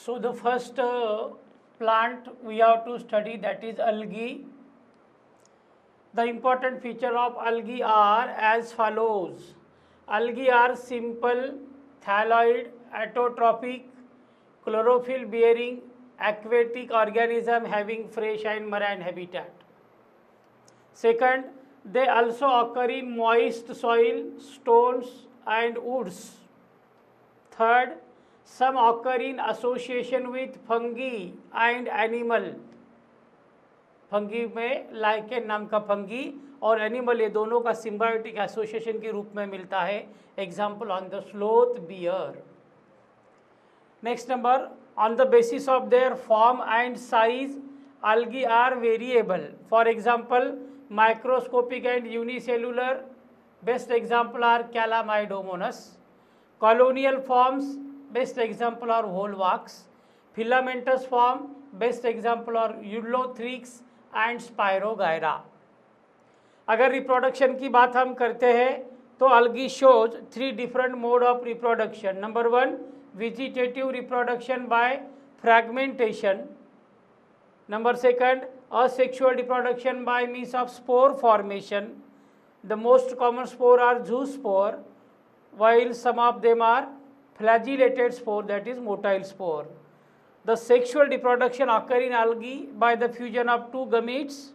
So the first plant we have to study, that is algae. The important feature of algae are as follows. Algae are simple, thalloid, autotrophic, chlorophyll bearing, aquatic organism having fresh and marine habitat. Second, they also occur in moist soil, stones and woods. Third, some occur in association with fungi and animal. Fungi में lichen नाम का fungi और animal, ये दोनों का symbiotic association के रूप में मिलता है. Example on the sloth beer. Next number, on the basis of their form and size algae are variable. For example, microscopic and unicellular. Best example are Calamidomonas. Colonial forms, best example are Volvox. Filamentous form, best example are Eulothrix and Spirogyra. अगर reproduction की बात हम करते हैं तो algae shows 3 different mode of reproduction. Number 1, vegetative reproduction by fragmentation. Number 2, asexual reproduction by means of spore formation. The most common spore are zoospore, while some of them are flagellated spore, that is motile spore. The sexual reproduction occur in algae by the fusion of 2 gametes,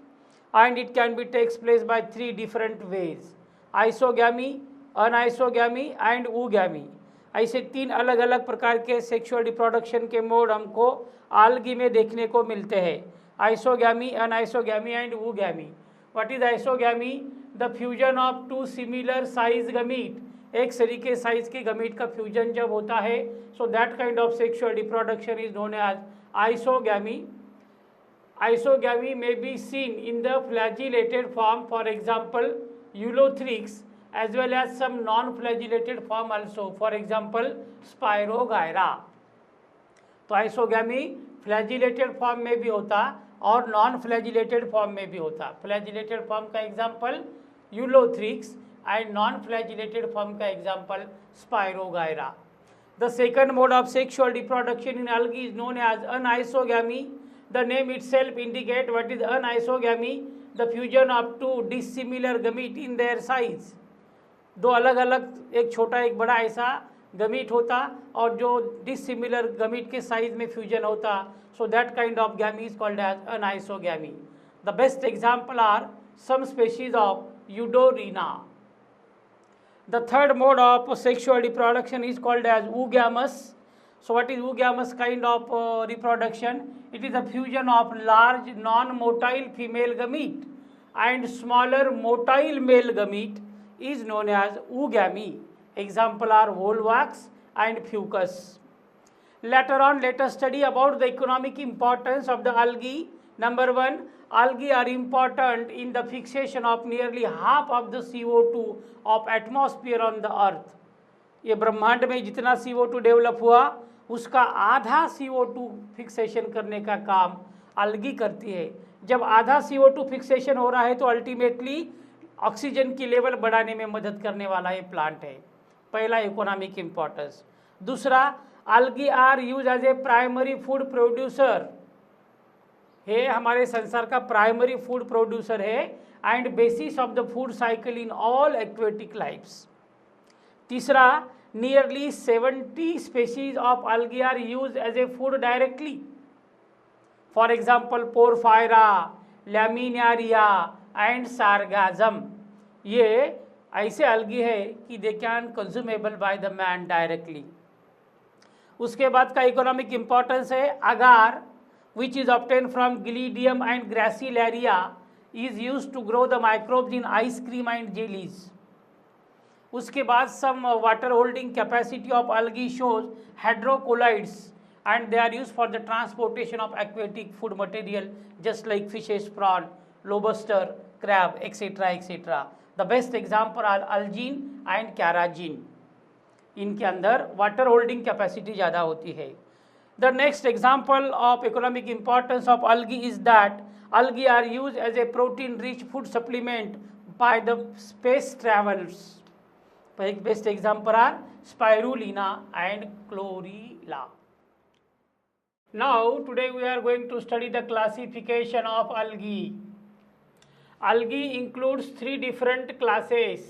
and it can be takes place by 3 different ways: isogamy, anisogamy and oogamy. ऐसे 3 अलग अलग प्रकार के sexual reproduction के mode हमको algae में देखने को मिलते हैं: isogamy, anisogamy and oogamy. What is isogamy? The fusion of 2 similar size gamete. एक सरीके साइज के गमीट का फ्यूजन जब होता है, so that kind of sexual reproduction is known as isogamy. Isogamy may be seen in the flagellated form, for example Eulothrix, as well as some non-flagellated form also, for example Spirogyra. तो isogamy flagellated form में भी होता और non flagellated form में भी होता. Flagellated form का example Ulothrix and non flagellated form का example Spirogyra. The second mode of sexual reproduction in algae is known as anisogamy. The name itself indicate what is anisogamy, the fusion of 2 dissimilar gamete in their size. 2 अलग अलग, एक छोटा एक बड़ा ऐसा gamete होता और जो डिसिमिलर गमीट के साइज में फ्यूजन होता, so that kind of gamy is called as anisogamy. The best example are some species of Eudorina. The third mode of sexual reproduction is called as oogamous. So what is oogamous kind of reproduction? It is a fusion of large non-motile female gamete and smaller motile male gamete is known as oogamy. Example are Volvox and Fucus. Later on, let us study about the economic importance of the algae. Number 1, algae are important in the fixation of nearly half of the CO2 of atmosphere on the earth. ये ब्रह्मांड में जितना CO2 develop हुआ उसका आधा CO2 fixation करने का काम algae करती है. जब आधा CO2 फिक्सेशन हो रहा है तो अल्टीमेटली ऑक्सीजन की लेवल बढ़ाने में मदद करने वाला ये प्लांट है. पहला इकोनॉमिक इम्पोर्टेंस. दूसरा, algae are use as a primary food producer है, हमारे संसार का प्राइमरी फूड प्रोड्यूसर है and basis of the food cycle in all aquatic lifes. तीसरा, nearly 70 species of algae are used as a food directly. For example, Porphyra, Laminaria and Sargassum. ये ऐसे algae है कि they can consumable by the man directly. उसके बाद का economic importance है agar, which is obtained from Gillidium and Gracilaria, is used to grow the microbes in ice cream and jellies. उसके बाद some water holding capacity of algae shows hydrocolloids and they are used for the transportation of aquatic food material just like fishes, prawn, lobster, crab, etc. etc. The best example are algine and carrageen. इनके अंदर water holding capacity ज़्यादा होती है. The next example of economic importance of algae is that algae are used as a protein rich food supplement by the space travelers. Best example are spirulina and chlorella. Now today we are going to study the classification of algae. Algae includes three different classes,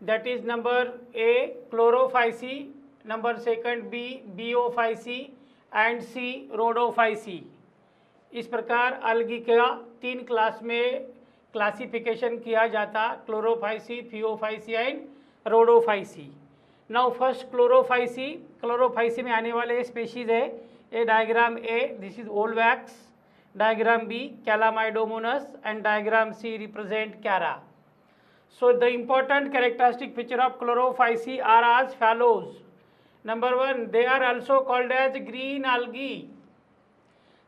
that is number A chlorophyceae, number second B biophyceae and C rhodophyceae. इस प्रकार algae का तीन class में classification किया जाता, Chlorophyceae, Phaeophyceae and Rhodophyceae. Now first Chlorophyceae में आने वाले स्पेशीज है a diagram A, this is Volvox, diagram B Chlamydomonas and diagram C represent Chara. So the important characteristic feature of chlorophyceae are as follows. Number one, they are also called as green algae.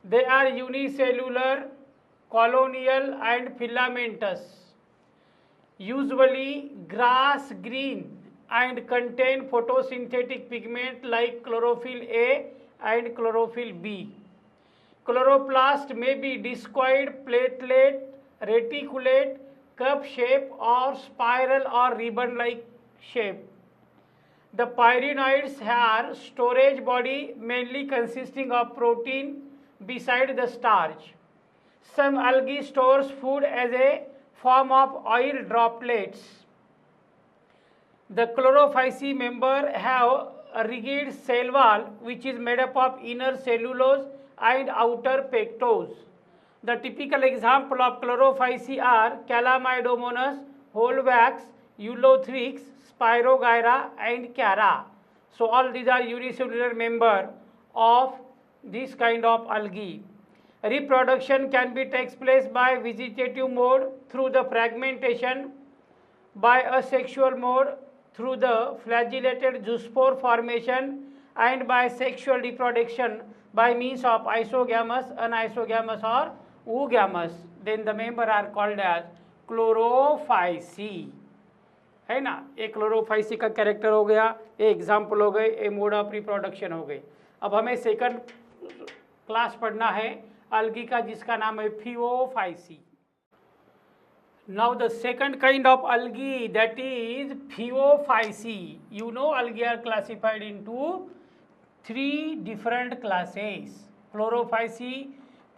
They are unicellular, colonial and filamentous, usually grass green and contain photosynthetic pigment like chlorophyll A and chlorophyll B. Chloroplast may be discoid, platelet, reticulate, cup shape or spiral or ribbon like shape. The pyrenoids have storage body mainly consisting of protein beside the starch. Some algae stores food as a form of oil droplets. The chlorophyceae member have a rigid cell wall which is made up of inner cellulose and outer pectose. The typical example of chlorophyceae are Calamidomonas, Holvax, Eulothrix, Spirogyra and Cara. So all these are unicellular member of this kind of algae. Reproduction can be takes place by vegetative mode through the fragmentation, by asexual mode through the flagellated zoospore formation, and by sexual reproduction by means of isogamous, anisogamous or oogamous. Then the member are called as chlorophyceae. है ना, एक Chlorophyceae का character हो गया, a example हो गए, ए mode of reproduction हो गए. अब हमें सेकंड क्लास पढ़ना है algae का जिसका नाम है Phaeophyceae. Now the second kind of algae, that is Phaeophyceae. You know algae are classified into three different classes: Chlorophyceae,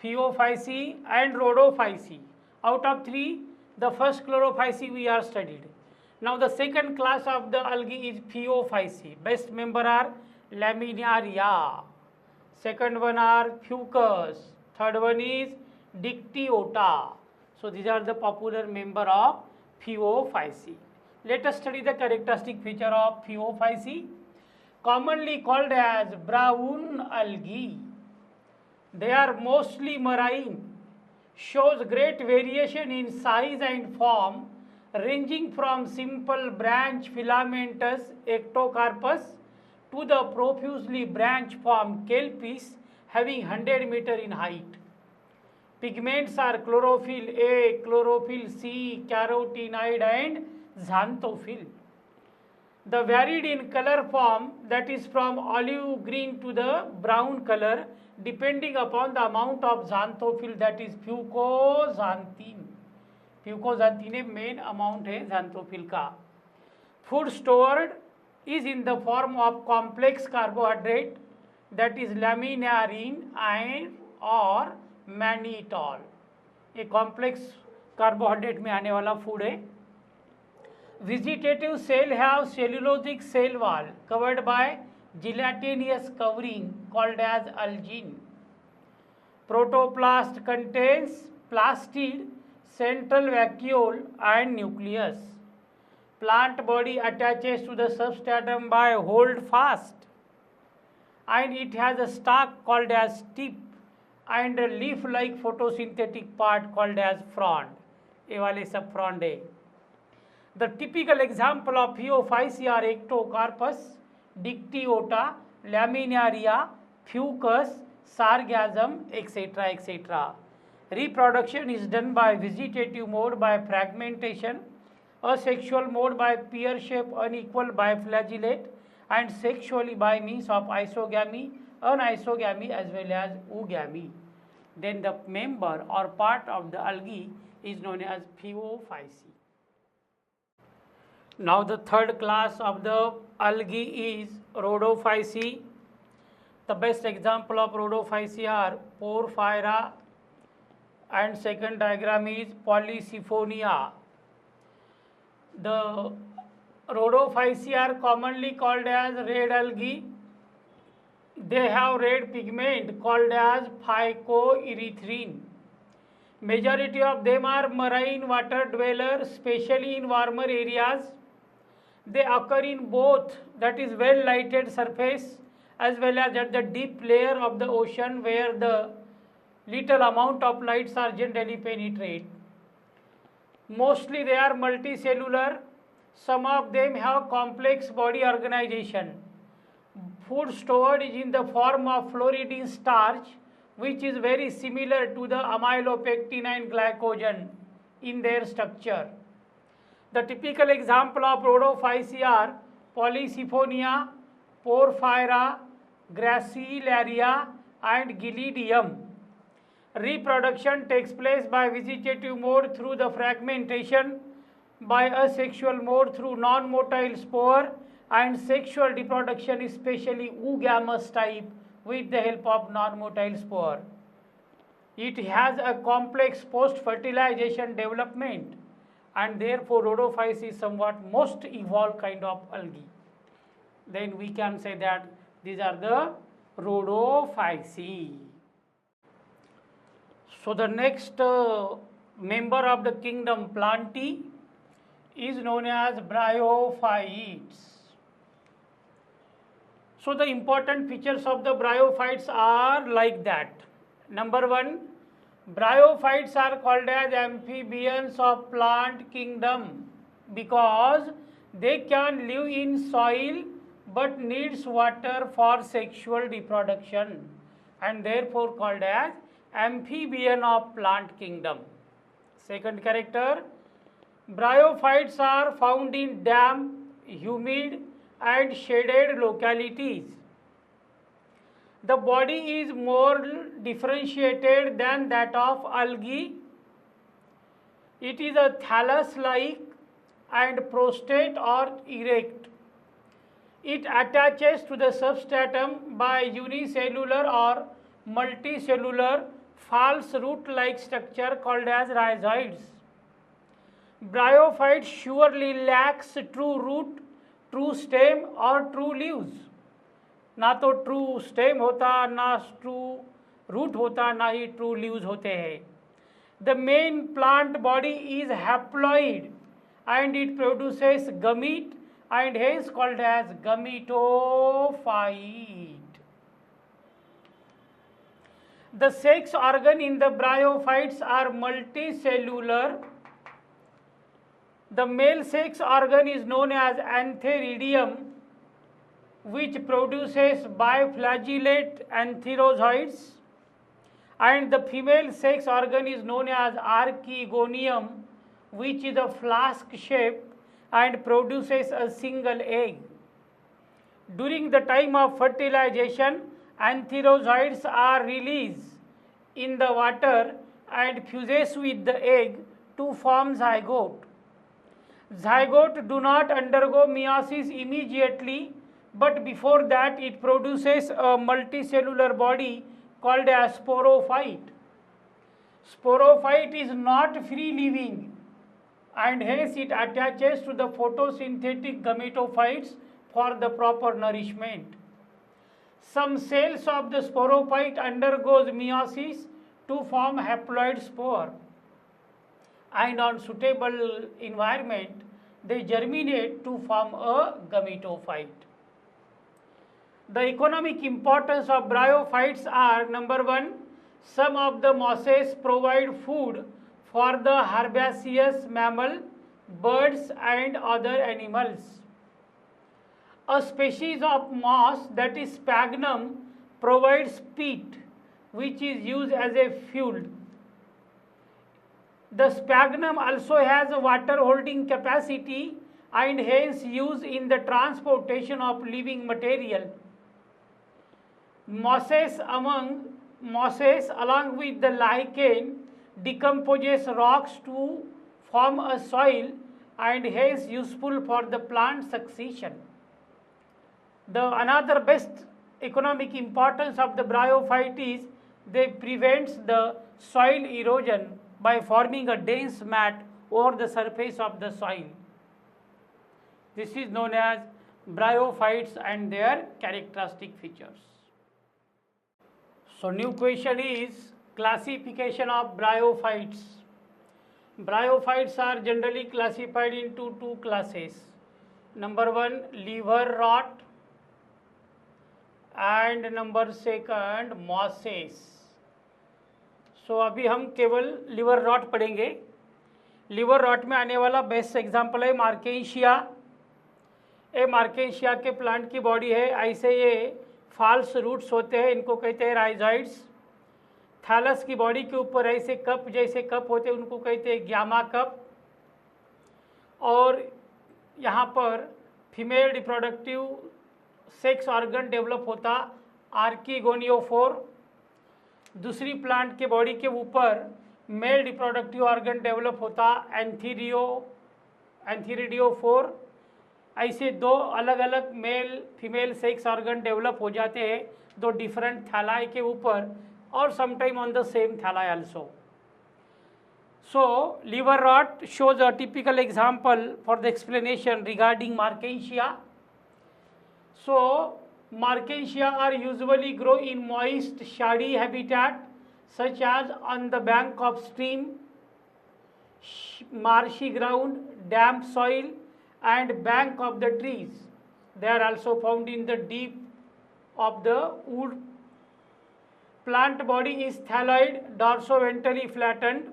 Phaeophyceae and Rhodophyceae. Out of three, the first Chlorophyceae we are studied. Now the second class of the algae is Phaeophyceae. Best member are Laminaria. Second one are Fucus. Third one is Dictyota. So these are the popular member of Phaeophyceae. Let us study the characteristic feature of Phaeophyceae. Commonly called as brown algae. They are mostly marine, shows great variation in size and form, ranging from simple branch filamentous ectocarpus to the profusely branch formed kelpis having 100 meter in height. Pigments are chlorophyll A, chlorophyll C, carotenoid and xanthophyll. The varied in color form, that is from olive green to the brown color, depending upon the amount of xanthophyll, that is fucoxanthine. Fucoxanthine main amount है xanthophyll का. Food stored is in the form of complex carbohydrate, that is laminarin and or mannitol. ये complex carbohydrate में आने वाला food है. Vegetative cell have cellulosic cell wall covered by gelatinous covering called as algin. Protoplast contains plastid, central vacuole and nucleus. Plant body attaches to the substratum by hold fast, and it has a stalk called as tip and a leaf-like photosynthetic part called as frond. ये वाले सब frond है. The typical example of Phaeophyceae are Ectocarpus, Dictyota, Laminaria, Fucus, Sargassum, etc. etc. Reproduction is done by vegetative mode by fragmentation, asexual mode by pear-shaped unequal biflagellate, and sexually by means of isogamy, anisogamy as well as oogamy. Then the member or part of the algae is known as Phaeophyceae. Now the third class of the algae is Rhodophyceae. The best example of rhodophyceae are Porphyra, and second diagram is Polysiphonia. The rhodophyceae are commonly called as red algae. They have red pigment called as phycoerythrin. Majority of them are marine water dwellers, especially in warmer areas. They occur in both, that is well lighted surface, as well as at the deep layer of the ocean where the little amount of lights are generally penetrate. Mostly they are multicellular. Some of them have complex body organization. Food stored is in the form of fluoridine starch, which is very similar to the amylopectin and glycogen in their structure. The typical example of rhodophyceae are Polysiphonia, Porphyra, Gracilaria, and Gelidium. Reproduction takes place by vegetative mode through the fragmentation, by asexual mode through non-motile spore, and sexual reproduction, especially oogamous type, with the help of non-motile spore. It has a complex post-fertilization development, and therefore rhodophyceae is somewhat most evolved kind of algae. Then we can say that these are the rhodophyceae. So the next member of the kingdom Plantae is known as bryophytes. So the important features of the bryophytes are like that. Number one, bryophytes are called as amphibians of plant kingdom because they can live in soil but needs water for sexual reproduction, and therefore called as amphibian of plant kingdom. Second character, bryophytes are found in damp, humid and shaded localities. The body is more differentiated than that of algae. It is a thallus-like and prostate or erect. It attaches to the substratum by unicellular or multicellular false root-like structure called as rhizoids. Bryophyte surely lacks true root, true stem or true leaves. ना तो true stem होता, ना true root होता, ना ही true leaves होते हैं. The main plant body is haploid and it produces gamete and hence called as gametophyte. The sex organ in the bryophytes are multicellular. The male sex organ is known as antheridium, which produces biflagellate antherozoids, and the female sex organ is known as archegonium, which is a flask shape and produces a single egg. During the time of fertilization, antherozoids are released in the water and fuses with the egg to form zygote. Zygote do not undergo meiosis immediately, but before that it produces a multicellular body called as sporophyte. Sporophyte is not free living and hence it attaches to the photosynthetic gametophytes for the proper nourishment. Some cells of the sporophyte undergoes meiosis to form haploid spore, and on suitable environment they germinate to form a gametophyte. The economic importance of bryophytes are: number one, some of the mosses provide food for the herbaceous mammal, birds and other animals. A species of moss, that is sphagnum, provides peat, which is used as a fuel. The sphagnum also has a water holding capacity and hence used in the transportation of living material. Mosses along with the lichen decomposes rocks to form a soil and hence useful for the plant succession. The another best economic importance of the bryophyte is they prevents the soil erosion by forming a dense mat over the surface of the soil. This is known as bryophytes and their characteristic features. So new question is classification of bryophytes. Bryophytes are generally classified into two classes. Number one, liver rot, and number second, mosses. So अभी हम केवल liver rot पढ़ेंगे. Liver rot में आने वाला best example है मार्केशिया. ये मार्केशिया के प्लांट की बॉडी है. ऐसे ये फाल्स रूट्स होते हैं, इनको कहते हैं राइजॉइड्स. थैलस की बॉडी के ऊपर ऐसे कप जैसे कप होते हैं, उनको कहते हैं ग्यामा कप. और यहाँ पर female reproductive sex organ develop होता आर्कीगोनियोफोर. दूसरी प्लांट के बॉडी के ऊपर मेल रिप्रोडक्टिव ऑर्गन डेवलप होता एंथीरिडियोफोर. ऐसे दो अलग अलग male female sex organ develop हो जाते हैं दो डिफरेंट थैलाई के ऊपर, और sometime on the same thalli also. So liver rot shows a typical example for the explanation regarding Markensia. So Markensia are usually grow in moist shady habitat such as on the bank of stream, marshy ground, damp soil and bank of the trees. They are also found in the deep of the wood. Plant body is thalloid, dorsoventrally flattened.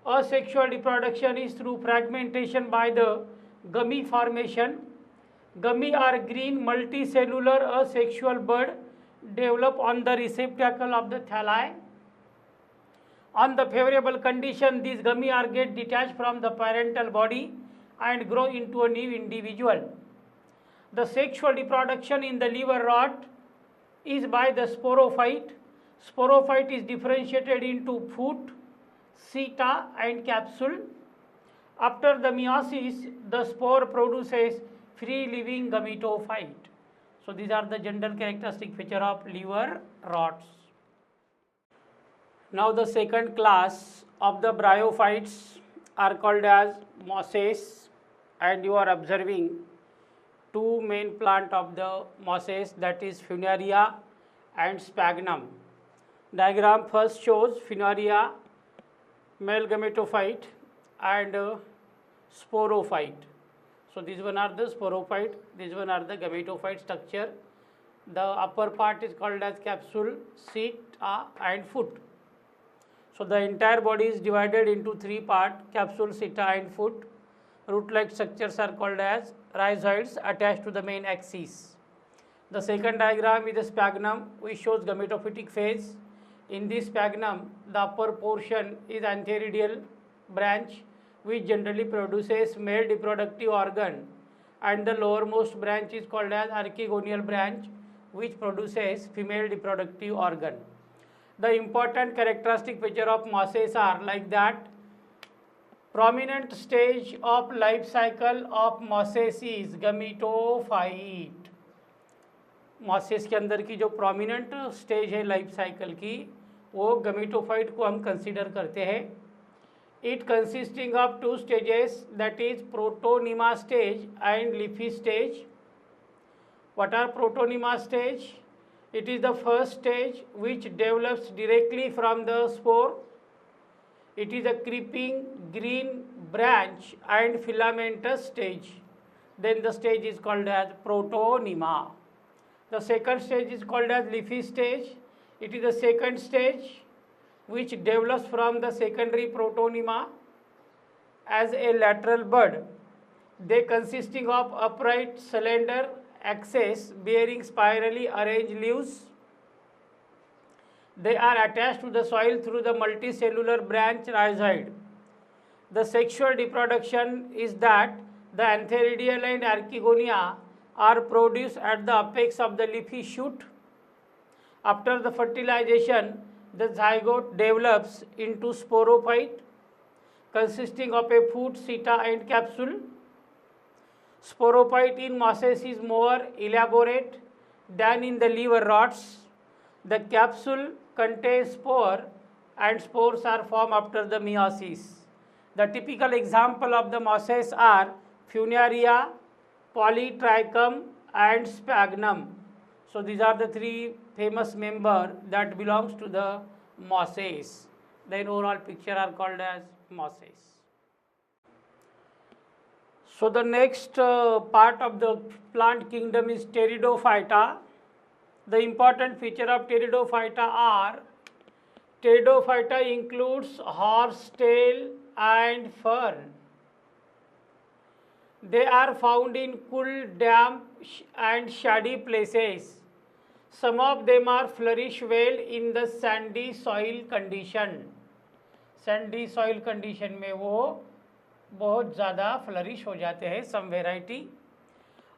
Asexual reproduction is through fragmentation by the gummy formation. Gummy are green multicellular asexual bud develop on the receptacle of the thalli. On the favorable condition, these gummy are get detached from the parental body and grow into a new individual. The sexual reproduction in the liver rot is by the sporophyte. Sporophyte is differentiated into foot, seta and capsule. After the meiosis, the spore produces free living gametophyte. So these are the general characteristic feature of liver rots. Now the second class of the bryophytes are called as mosses, and you are observing two main plant of the mosses, that is Funaria and Sphagnum. Diagram first shows Funaria, male gametophyte and sporophyte. So these one are the sporophyte, these one are the gametophyte structure. The upper part is called as capsule, seta and foot. So the entire body is divided into three parts: capsule, seta and foot. Root-like structures are called as rhizoids attached to the main axis. The second diagram is the sphagnum, which shows gametophytic phase. In this sphagnum, the upper portion is antheridial branch, which generally produces male reproductive organ, and the lowermost branch is called as archegonial branch, which produces female reproductive organ. The important characteristic feature of mosses are like that: prominent stage of life cycle of mosses is gametophyte. Mosses के अंदर की जो prominent stage है life cycle की, वो gametophyte को हम consider करते हैं. It consisting of two stages, that is protonema stage and leafy stage. What are protonema stage? It is the first stage which develops directly from the spore. It is a creeping green branch and filamentous stage. Then the stage is called as protonema. The second stage is called as leafy stage. It is the second stage which develops from the secondary protonema as a lateral bud. They consisting of upright slender axis bearing spirally arranged leaves. They are attached to the soil through the multicellular branch rhizoid. The sexual reproduction is that the antheridial and archegonia are produced at the apex of the leafy shoot. After the fertilization, the zygote develops into sporophyte consisting of a foot, seta and capsule. Sporophyte in mosses is more elaborate. than in the liver rods. The capsule contains spore and spores are formed after the meiosis. The typical example of the mosses are Funaria, Polytrichum and Sphagnum. So these are the three famous members that belongs to the mosses. The overall picture are called as mosses. So the next part of the plant kingdom is Pteridophyta. The important feature of Pteridophyta are Pteridophyta includes horsetail and fern. They are found in cool, damp and shady places. Some of them are flourish well in the sandy soil condition. Sandy soil condition में वो बहुत ज़्यादा flourish हो जाते हैं. Some variety.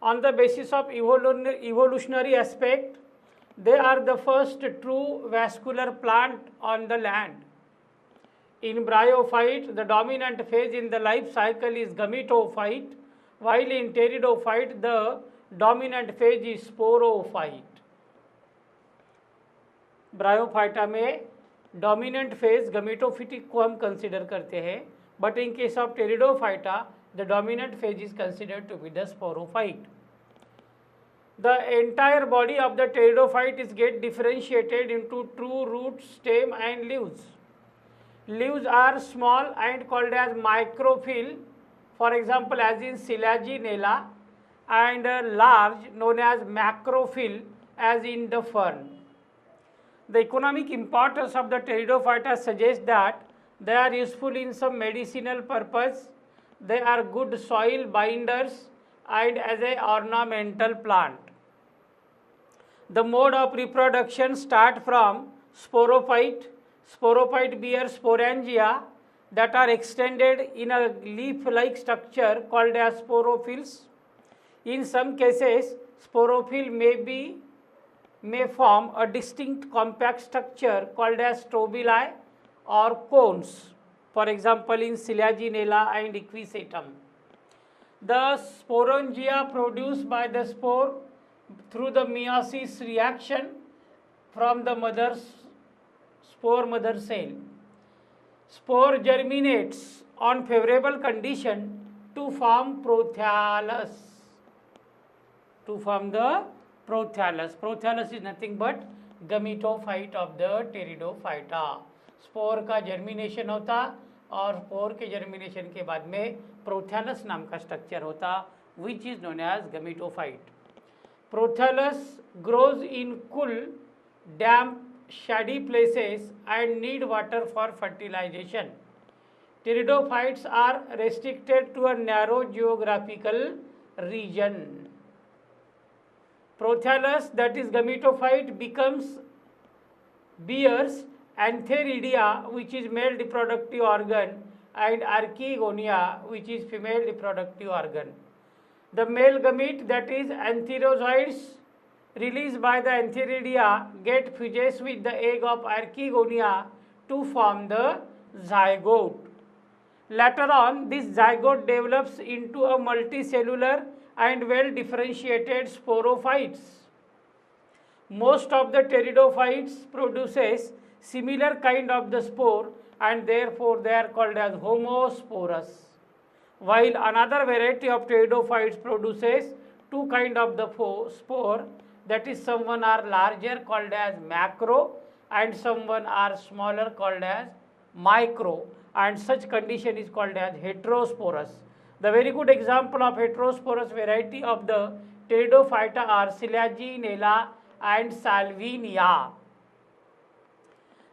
On the basis of evolutionary aspect, they are the first true vascular plant on the land. In bryophyte, the dominant phase in the life cycle is gametophyte, while in pteridophyte, the dominant phase is sporophyte. Bryophyta में dominant phase gametophytic को हम consider करते हैं, but in case of Pteridophyta the dominant phase is considered to be the sporophyte. The entire body of the pteridophyte is get differentiated into true root, stem and leaves. Leaves are small and called as microphyll, for example as in Selaginella, and large known as macrophyll as in the fern. The economic importance of the pteridophyta suggests that they are useful in some medicinal purpose, they are good soil binders and as a ornamental plant. The mode of reproduction start from sporophyte. Sporophyte bear sporangia that are extended in a leaf-like structure called as sporophylls. In some cases, sporophyll may form a distinct compact structure called as strobili or cones. For example, in Selaginella and Equisetum. The sporangia produced by the spore through the meiosis reaction from the spore mother cell. Spore germinates on favorable condition to form prothallus. To form the prothallus. Prothallus is nothing but gametophyte of the pteridophyta. Spore का germination होता और spore के germination के बाद में prothallus नाम का structure होता which is known as gametophyte. Prothallus grows in cool damp shady places and need water for fertilization. Pteridophytes are restricted to a narrow geographical region. Prothallus, that is gametophyte, bears antheridia, which is male reproductive organ, and archegonia, which is female reproductive organ. The male gamete, that is antherozoids, released by the antheridia, get fuses with the egg of archegonia to form the zygote. Later on, this zygote develops into a multicellular and well differentiated sporophytes. Most of the pteridophytes produces similar kind of the spore and therefore they are called as homosporous, while another variety of pteridophytes produces two kind of the spore, that is some one are larger called as macro and some one are smaller called as micro, and such condition is called as heterosporous. The very good example of heterosporous variety of the pteridophyta are Selaginella and Salvinia.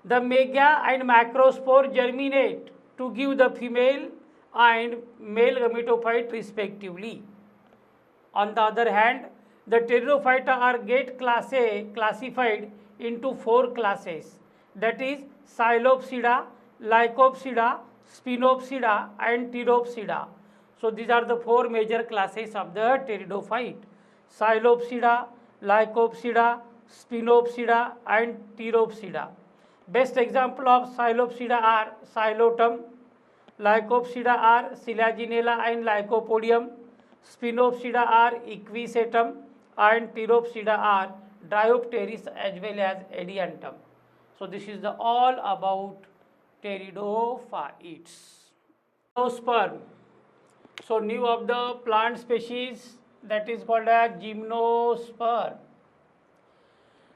The mega and macrospore germinate to give the female and male gametophyte respectively. On the other hand, the pteridophyta are get classified into four classes, that is Psilopsida, Lycopsida, Spinopsida and Pteropsida. So these are the four major classes of the pteridophyte: Psilopsida, Lycopsida, Spinopsida and Pteropsida. Best example of Psilopsida are Psilotum, Lycopsida are Selaginella and Lycopodium, Spinopsida are Equisetum and Pteropsida are Dryopteris as well as Adiantum. So this is the all about pteridophytes. Gymnosperm. So new of the plant species that is called as gymnosperm.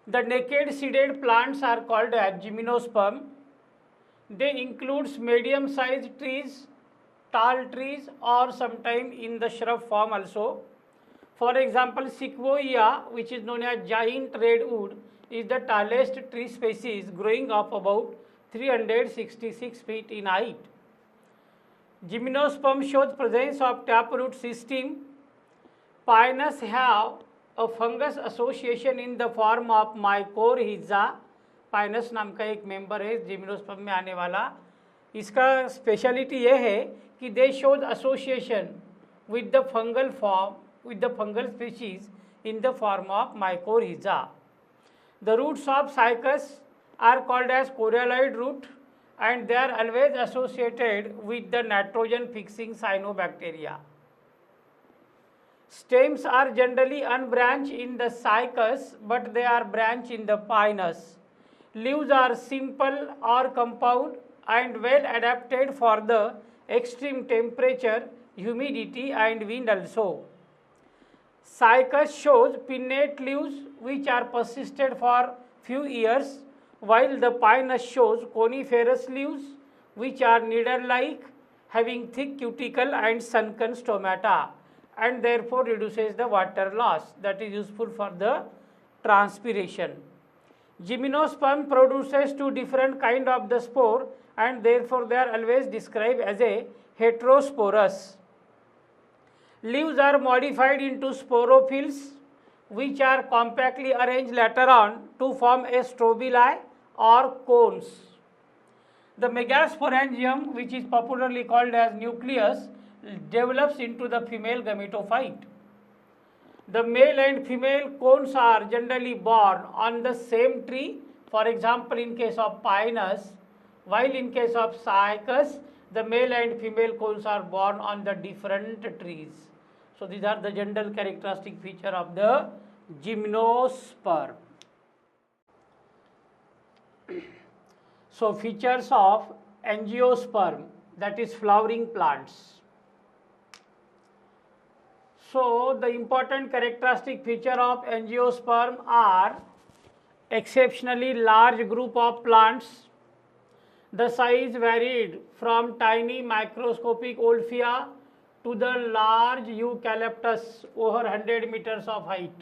The naked seeded plants are called as gymnosperm. They includes medium sized trees, tall trees, or sometime in the shrub form also. For example, sequoia, which is known as giant redwood, is the tallest tree species, growing up about 366 feet in height. Gymnosperm shows presence of taproot system. Pinus have a fungus association in the form of mycorrhiza. Pinus नाम का एक member है gymnosperm में आने वाला. इसका speciality ये है कि दे shows association with the fungal form with the fungal species in the form of mycorrhiza. The roots of cycas are called as coralloid root and they are always associated with the nitrogen fixing cyanobacteria. Stems are generally unbranched in the cycas but they are branched in the pinus. Leaves are simple or compound and well adapted for the extreme temperature, humidity and wind also. Cycas shows pinnate leaves which are persisted for few years, while the pinus shows coniferous leaves which are needle-like, having thick cuticle and sunken stomata, and therefore reduces the water loss, that is useful for the transpiration. Gymnosperm produces two different kind of the spore and therefore they are always described as a heterosporous. Leaves are modified into sporophylls which are compactly arranged later on to form a strobili or cones. The megasporangium, which is popularly called as nucleus, develops into the female gametophyte. The male and female cones are generally born on the same tree, for example in case of pinus, while in case of cycas, the male and female cones are born on the different trees. So these are the general characteristic feature of the gymnosperm. So features of angiosperm, that is flowering plants. So the important characteristic feature of angiosperm are exceptionally large group of plants. The size varied from tiny microscopic Olphia to the large eucalyptus over 100 meters of height.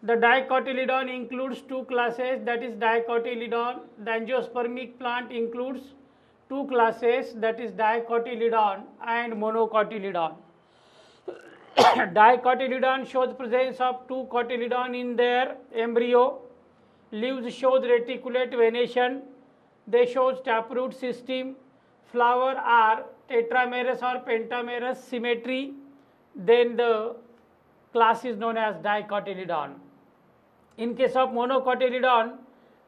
The dicotyledon includes two classes, that is dicotyledon. The angiospermic plant includes two classes, that is dicotyledon and monocotyledon. Dicotyledon shows presence of two cotyledon in their embryo. Leaves shows reticulate venation. They shows taproot system. Flower are tetramerous or pentamerous symmetry. Then the class is known as dicotyledon. In case of monocotyledon,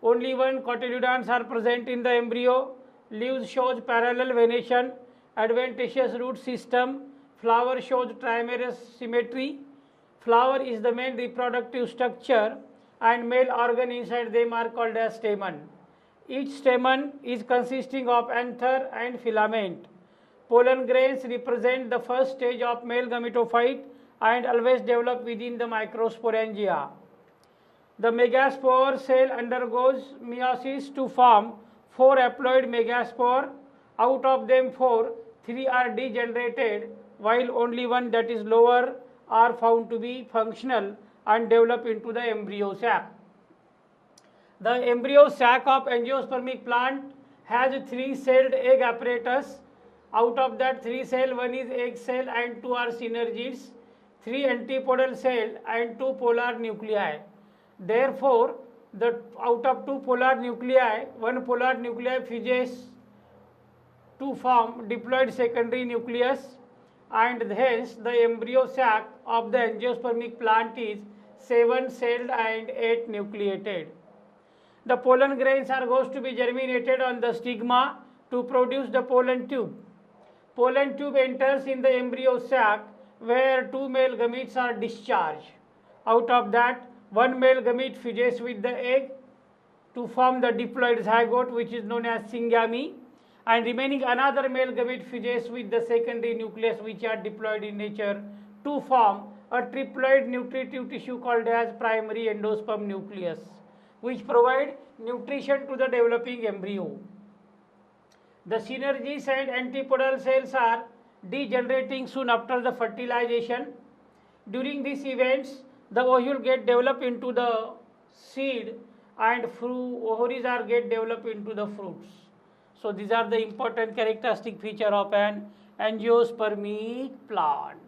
only one cotyledons are present in the embryo. Leaves shows parallel venation, adventitious root system. Flower shows trimerous symmetry. Flower is the main reproductive structure and male organ inside them are called as stamen. Each stamen is consisting of anther and filament. Pollen grains represent the first stage of male gametophyte and always develop within the microsporangia. The megaspore cell undergoes meiosis to form 4 haploid megaspore. Out of them 4, 3 are degenerated, while only one, that is lower, are found to be functional and develop into the embryo sac. The embryo sac of angiospermic plant has 3-celled egg apparatus. Out of that 3 cell, 1 is egg cell and 2 are synergids, 3 antipodal cell and 2 polar nuclei. Therefore, out of 2 polar nuclei, 1 polar nuclei fuses to form diploid secondary nucleus, and hence the embryo sac of the angiospermic plant is 7-celled and 8 nucleated. The pollen grains are going to be germinated on the stigma to produce the pollen tube. Pollen tube enters in the embryo sac where 2 male gametes are discharged. Out of that, one male gamete fuses with the egg to form the diploid zygote, which is known as syngamy, and remaining another male gamete fuses with the secondary nucleus, which are diploid in nature, to form a triploid nutritive tissue called as primary endosperm nucleus, which provide nutrition to the developing embryo. The synergids and antipodal cells are degenerating soon after the fertilization. During these events, the ovule get developed into the seed and ovaries are get developed into the fruits. So these are the important characteristic feature of an angiospermic plant.